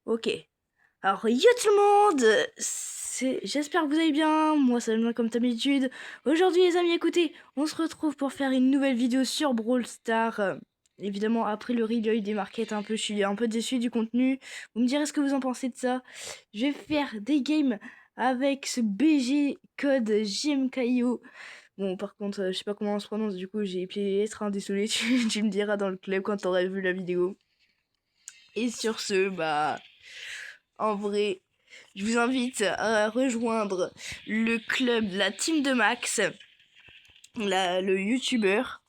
Ok. Alors, yo tout le monde, j'espère que vous allez bien, moi ça va bien comme d'habitude. Aujourd'hui les amis, écoutez, on se retrouve pour faire une nouvelle vidéo sur Brawl Stars. Évidemment, après le reveal des markets, je suis un peu déçu du contenu. Vous me direz ce que vous en pensez de ça. Je vais faire des games avec ce BG code JMKIO. Bon, par contre, je sais pas comment on se prononce, du coup j'ai appelé les lettres, hein, désolé, tu me diras dans le club quand t'auras vu la vidéo. Et sur ce, en vrai, je vous invite à rejoindre le club, la team de Max, le youtubeur.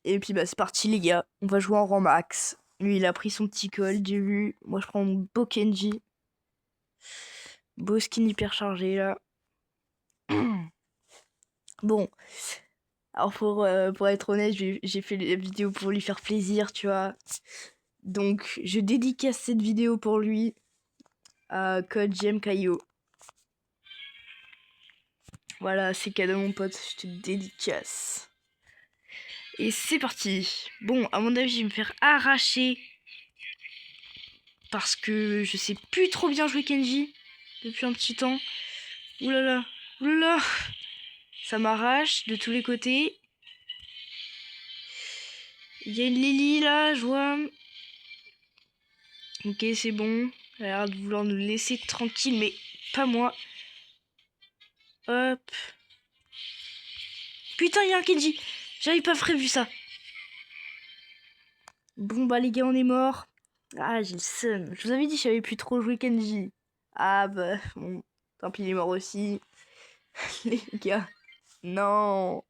Et puis c'est parti les gars, on va jouer en rang max. Lui il a pris son petit col, j'ai vu. Moi je prends mon beau Kenji. Beau skin hyper chargé là. Bon, alors pour être honnête, j'ai fait la vidéo pour lui faire plaisir, tu vois. Donc je dédicace cette vidéo pour lui à code JMKIO. Voilà, c'est cadeau mon pote, je te dédicace. Et c'est parti. Bon, à mon avis, je vais me faire arracher. Parce que je sais plus trop bien jouer Kenji. Depuis un petit temps. Oulala. Oulala. Ça m'arrache de tous les côtés. Il y a une Lily là, je vois. Ok, c'est bon. Elle a l'air de vouloir nous laisser tranquille, mais pas moi. Hop. Putain, il y a un Kenji. J'avais pas prévu ça. Bon, les gars, on est morts. Ah, j'ai le seum. Je vous avais dit que je savais plus trop jouer Kenji. Ah, bon. Tant pis, il est mort aussi. Les gars. Non.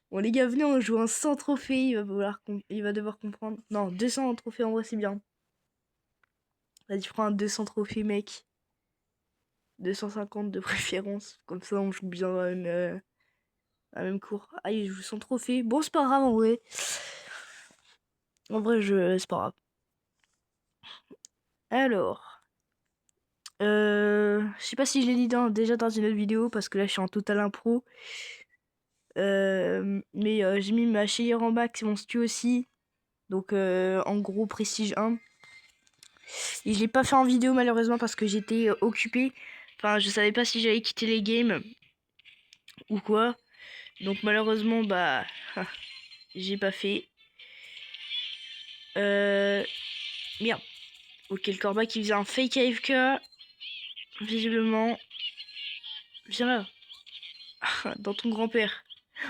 Bon, les gars, venez, on joue un 100 trophées. Il va devoir comprendre. Non, 200 trophées, en vrai, c'est bien. Vas-y, prends un 200 trophées, mec. 250 de préférence. Comme ça, on joue bien la même cour. Ah, il joue 100 trophées. Bon, c'est pas grave, en vrai. En vrai, c'est pas grave. Alors. Je sais pas si je l'ai dit déjà dans une autre vidéo, parce que là, je suis en total impro. Mais j'ai mis ma chérie en bac, c'est mon stu aussi. Donc, en gros, prestige 1. Et je l'ai pas fait en vidéo malheureusement parce que j'étais occupée. Enfin, je savais pas si j'allais quitter les games ou quoi. Donc malheureusement, j'ai pas fait. Merde. Ok, le corbac qui faisait un fake AFK. Visiblement. Viens là. Dans ton grand-père.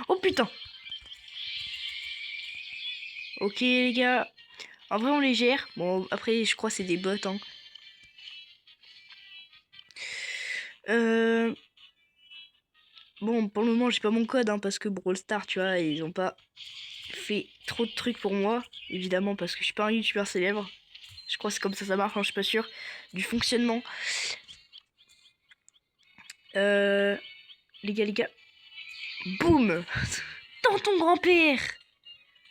Oh putain. Ok les gars. En vrai on les gère. Bon après je crois que c'est des bots hein. Bon pour le moment j'ai pas mon code hein, parce que Brawl Stars tu vois ils ont pas fait trop de trucs pour moi. Évidemment parce que je suis pas un youtubeur célèbre. Je crois que c'est comme ça marche, hein, je suis pas sûr du fonctionnement. Les gars. Boum. Dans ton grand-père.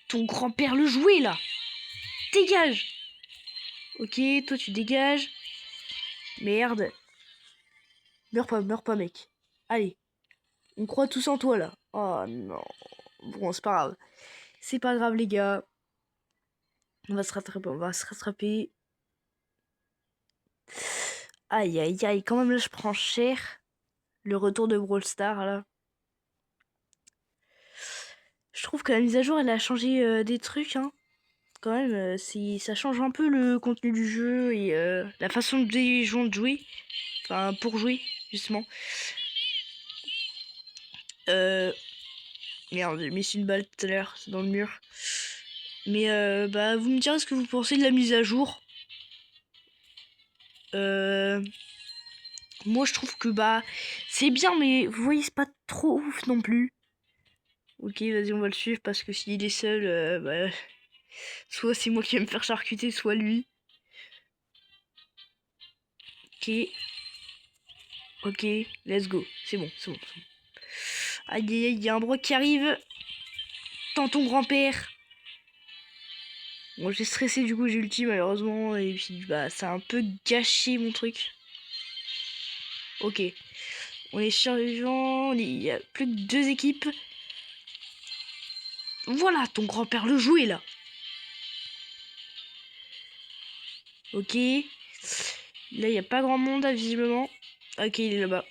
Ton grand-père le jouet là. Dégage. Ok, toi tu dégages. Merde. Meurs pas mec. Allez. On croit tous en toi là. Oh non. Bon, c'est pas grave. C'est pas grave les gars. On va se rattraper, on va se rattraper. Aïe aïe aïe, quand même là je prends cher. Le retour de Brawl Stars là. Je trouve que la mise à jour elle a changé des trucs hein. Quand même, ça change un peu le contenu du jeu et la façon des gens de jouer. Enfin, pour jouer, justement. Merde, j'ai mis une balle tout à l'heure, c'est dans le mur. Mais vous me direz ce que vous pensez de la mise à jour. Moi, je trouve que c'est bien, mais vous voyez, c'est pas trop ouf non plus. Ok, vas-y, on va le suivre parce que s'il est seul, soit c'est moi qui vais me faire charcuter, soit lui. Ok. Ok, let's go. C'est bon, c'est bon. Aïe aïe aïe, il y a un broc qui arrive. Tant ton grand-père. Bon, j'ai stressé, du coup, j'ai ulti malheureusement. Et puis, ça a un peu gâché mon truc. Ok. On est survivants. Il y a plus que 2 équipes. Voilà, ton grand-père le jouet là. Ok. Là, il n'y a pas grand monde, visiblement. Ok, il est là-bas.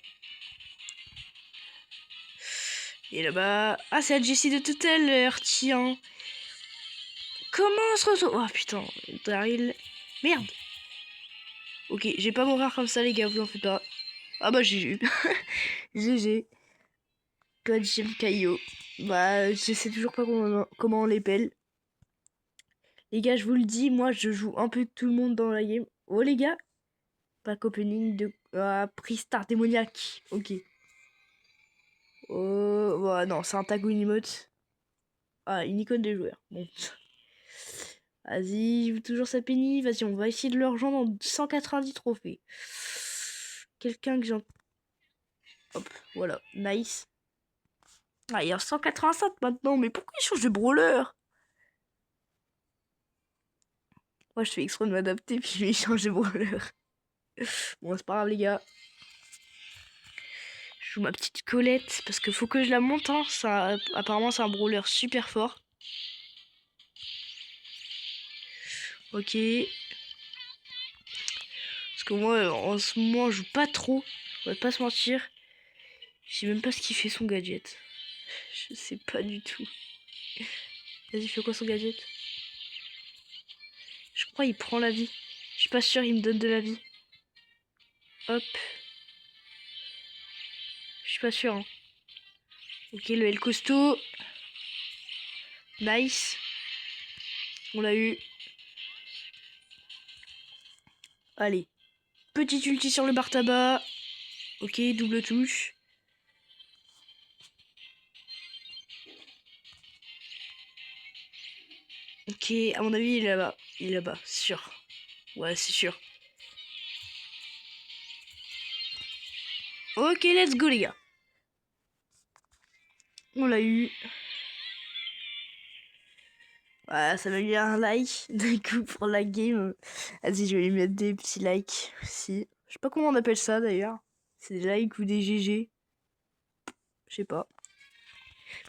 Il est là-bas. Ah, c'est la Jessie de tout à l'heure, tiens. Comment on se retrouve? Oh putain, Daryl. Merde. Ok, je vais pas mourir comme ça, les gars, vous en faites pas. Ah bah, GG. GG. Code Caillot. Bah, je sais toujours pas comment on les pèle. Les gars, je vous le dis, moi, je joue un peu tout le monde dans la game. Oh, les gars. Pack opening de... prix star démoniaque. Ok. Oh, bah, non, c'est un tag win emote. Ah, une icône des joueurs. Bon. Vas-y, je veux toujours sa penny. Vas-y, on va essayer de le rejoindre en 190 trophées. Quelqu'un que j'en... Hop, voilà. Nice. Ah, il y a 185 maintenant. Mais pourquoi il change de brawler? Moi, je fais exprès de m'adapter, puis je vais changer de brawler. Bon, c'est pas grave, les gars. Je joue ma petite Colette, parce qu'il faut que je la monte. Hein. Ça, apparemment, c'est un brawler super fort. Ok. Parce que moi, en ce moment, je joue pas trop. On va pas se mentir. Je sais même pas ce qu'il fait son gadget. Je sais pas du tout. Vas-y, fais quoi son gadget? Je crois il prend la vie. Je suis pas sûr, il me donne de la vie. Hop. Je suis pas sûr. Hein. Ok, le L costaud. Nice. On l'a eu. Allez. Petite ulti sur le bar tabac. Ok, double touche. Ok, à mon avis, il est là-bas. Il est là-bas, sûr. Ouais, c'est sûr. Ok, let's go, les gars. On l'a eu. Voilà, ça m'a mis un like d'un coup pour la game. Vas-y, je vais lui mettre des petits likes aussi. Je sais pas comment on appelle ça d'ailleurs. C'est des likes ou des GG. Je sais pas.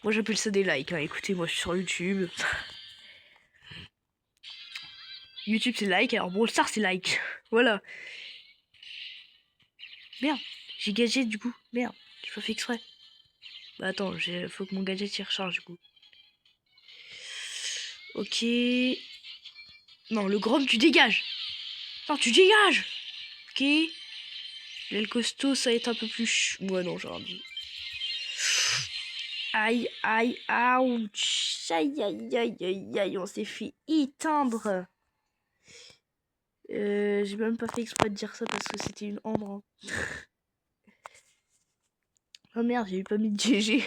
Moi j'appelle ça des likes. Hein. Écoutez, moi je suis sur YouTube. YouTube c'est like, alors Brawl Stars c'est like. Voilà. Merde, j'ai gadget du coup. Merde, j'ai pas fait exprès. Bah attends, faut que mon gadget y recharge du coup. Ok. Non, le Grom, tu dégages. Non, tu dégages. Ok. L'aile costaud, ça va être un peu plus... Ouais, non, j'ai rien dit. Aïe, aïe, ouch. Aïe, aïe, aïe, aïe, aïe, on s'est fait éteindre. J'ai même pas fait exprès de dire ça parce que c'était une ombre. Hein. Oh merde, j'ai pas mis de GG.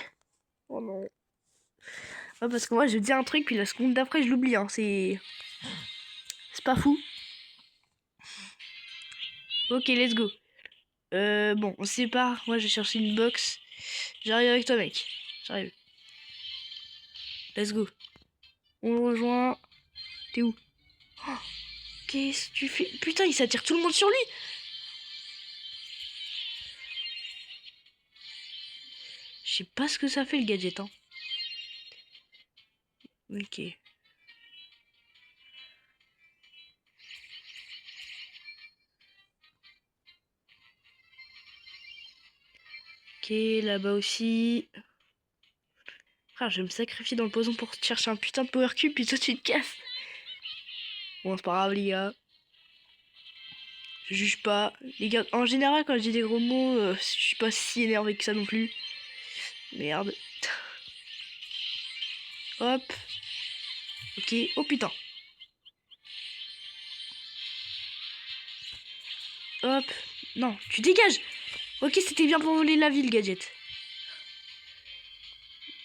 Oh non. Ouais, parce que moi, je dis un truc, puis la seconde d'après, je l'oublie. Hein. C'est pas fou. Ok, let's go. Bon, on se sépare. Moi, j'ai cherché une box. J'arrive avec toi, mec. J'arrive. Let's go. On le rejoint. T'es où? Oh, qu'est-ce que tu fais? Putain, il s'attire tout le monde sur lui. Je sais pas ce que ça fait, le gadget. Hein. Ok. Ok, là-bas aussi. Frère, je vais me sacrifier dans le poison pour chercher un putain de power cube, puis toi tu te casses. Bon, c'est pas grave, les gars. Je juge pas. Les gars, en général, quand je dis des gros mots, je suis pas si énervé que ça non plus. Merde. Hop. Ok. Oh putain. Hop. Non, tu dégages. Ok, c'était bien pour voler la ville, gadget.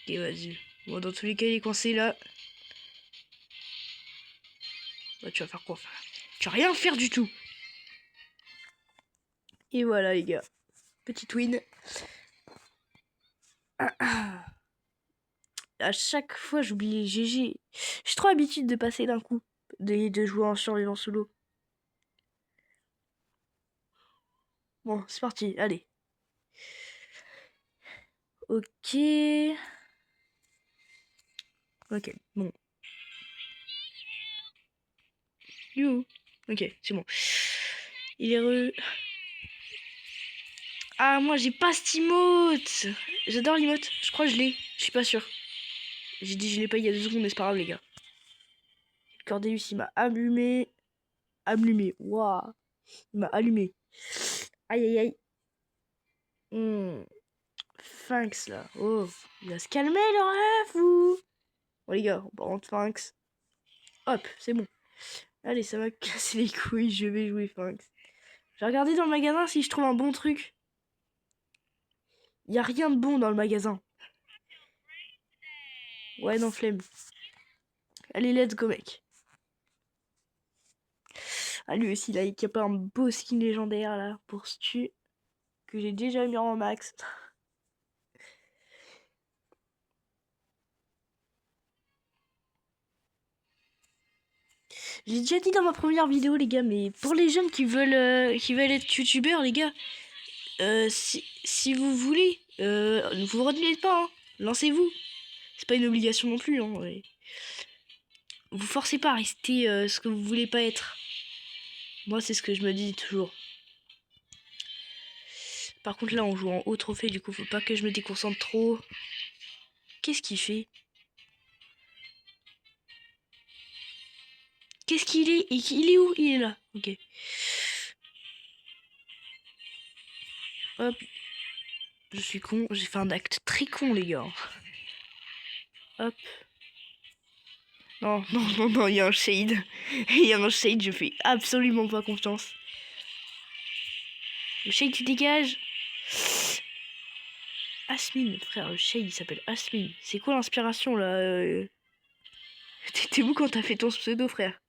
Ok, vas-y. Bon, dans tous les cas, il est coincé là. Bah, tu vas faire quoi? Tu vas rien faire du tout. Et voilà, les gars. Petite win. À chaque fois, j'oublie les GG. J'ai trop l'habitude de passer d'un coup. De jouer en survivant solo. Bon, c'est parti. Allez. Ok. Ok, bon. You. Ok, c'est bon. Il est heureux. Ah, moi, j'ai pas cet emote. J'adore l'emote. Je crois que je l'ai. Je suis pas sûr. J'ai dit je l'ai pas il y a 2 secondes, mais c'est pas grave, les gars. Cordelius, il m'a allumé. Allumé. Waouh. Il m'a allumé. Aïe, aïe, aïe. Sphinx, là. Oh. Il va se calmer, le ref, ou... Bon, les gars, on va rendre Sphinx. Hop, c'est bon. Allez, ça va casser les couilles. Je vais jouer Sphinx. Je vais regarder dans le magasin si je trouve un bon truc. Il y a rien de bon dans le magasin. Ouais, non, flemme. Allez, let's go, mec. Ah, lui aussi, là, il y a pas un beau skin légendaire, là, pour Stu, que j'ai déjà mis en max. J'ai déjà dit dans ma première vidéo, les gars, mais pour les jeunes qui veulent être youtubeurs, les gars, si vous voulez, ne vous retenez pas, hein. Lancez-vous. C'est pas une obligation non plus, hein. Ouais. Vous forcez pas à rester ce que vous voulez pas être. Moi, c'est ce que je me dis toujours. Par contre, là, on joue en haut trophée, du coup, faut pas que je me déconcentre trop. Qu'est-ce qu'il fait? Qu'est-ce qu'il est? Il est où? Il est là. Ok. Hop. Je suis con. J'ai fait un acte très con, les gars. Hop. Non, non, non, non, il y a un shade. Il y a un shade, je fais absolument pas confiance. Le shade, tu dégages. Asmine, frère, le shade, il s'appelle Asmine. C'est quoi l'inspiration, là? T'étais où quand t'as fait ton pseudo, frère?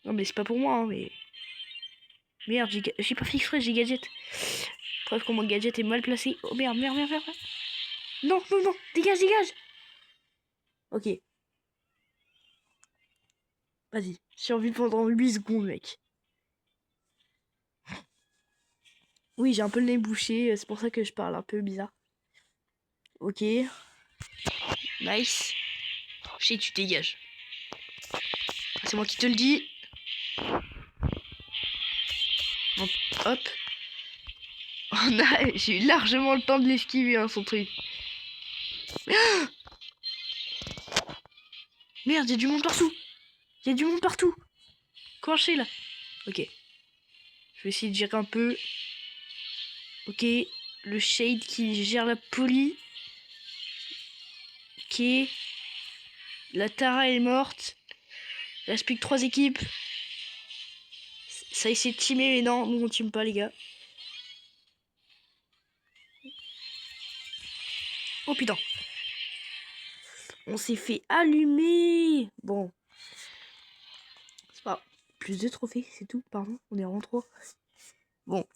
Non, mais c'est pas pour moi, hein, mais... Merde, j'ai pas fait exprès, j'ai gadget. Preuve que mon gadget est mal placé. Oh merde, merde, merde, merde. Non, non, non, dégage, dégage. Ok. Vas-y, survie pendant 8 secondes, mec. Oui, j'ai un peu le nez bouché, c'est pour ça que je parle un peu bizarre. Ok. Nice. Shit, tu dégages. C'est moi qui te le dis. Hop. J'ai eu largement le temps de l'esquiver, hein, son truc. Merde, y'a du monde partout. Y'a du monde partout. Coincé, là. Ok. Je vais essayer de gérer un peu. Ok. Le shade qui gère la poly. Ok. La Tara est morte. Il reste plus que 3 équipes. Ça essaie de teamer, mais non, nous on team pas, les gars. Oh putain. On s'est fait allumer. Bon. C'est pas... Plus de trophées, c'est tout, pardon. On est en 3. Bon.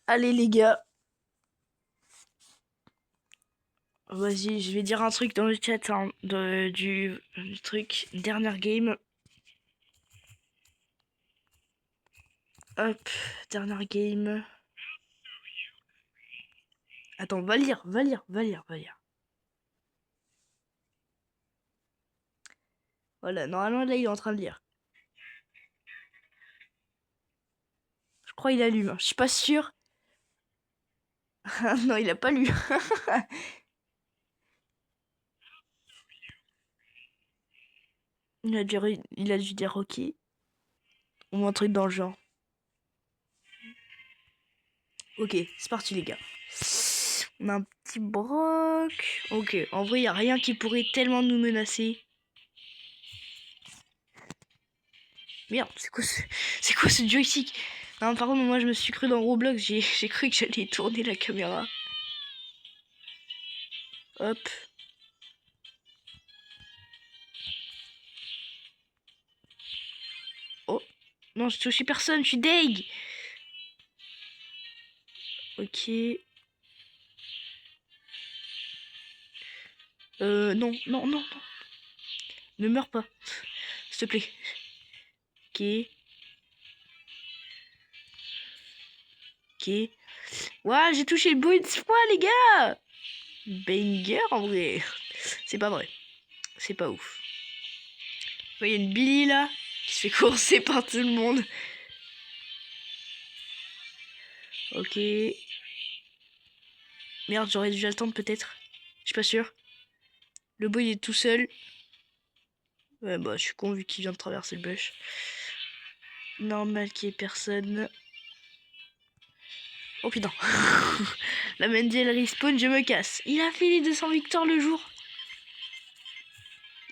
Allez, les gars. Vas-y, je vais dire un truc dans le chat, hein, du truc. Dernière game. Hop, dernière game. Attends, va lire, va lire, va lire, va lire. Voilà, normalement là il est en train de lire. Je crois qu'il a lu, hein. Je suis pas sûre. Non, il a pas lu. Il a dû dire ok. Ou un truc dans le genre. Ok, c'est parti les gars. On a un petit broc. Ok, en vrai, il n'y a rien qui pourrait tellement nous menacer. Merde, c'est quoi ce joystick? Non, par contre, moi, je me suis cru dans Roblox. J'ai cru que j'allais tourner la caméra. Hop. Oh. Non, j'ai touché personne, je suis deg. Ok. Non, non, non, non. Ne meurs pas. S'il te plaît. Ok. Ok. Ouah, j'ai touché le bout une fois, les gars. Banger, en vrai. C'est pas vrai. C'est pas ouf. Il y a une Billy, là, qui se fait courser par tout le monde. Ok. Merde, j'aurais dû attendre peut-être. Je suis pas sûr. Le boy est tout seul. Ouais, bah, je suis con vu qu'il vient de traverser le bush. Normal qu'il y ait personne. Oh putain. La Mandy elle respawn, je me casse. Il a fait les 200 victoires le jour.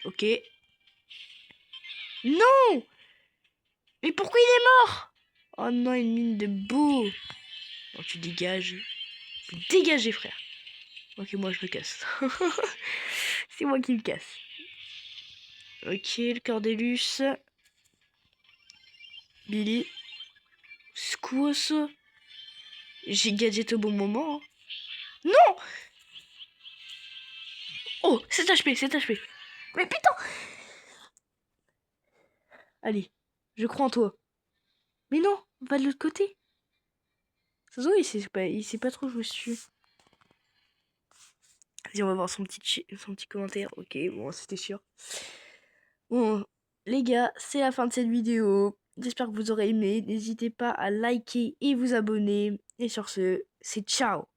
Ok. Non! Mais pourquoi il est mort? Oh non, une mine de beau. Oh, tu dégages. Vous dégagez, frère. Ok, moi je me casse. C'est moi qui me casse. Ok, le Cordélus. Billy. C'est quoi ça? J'ai gadget au bon moment. Hein. Non! Oh, 7 HP, 7 HP. Mais putain! Allez, je crois en toi. Mais non, va de l'autre côté. Sazo, il sait pas trop jouer dessus. Vas-y, on va voir son petit commentaire. Ok, bon, c'était sûr. Bon, les gars, c'est la fin de cette vidéo. J'espère que vous aurez aimé. N'hésitez pas à liker et vous abonner. Et sur ce, c'est ciao!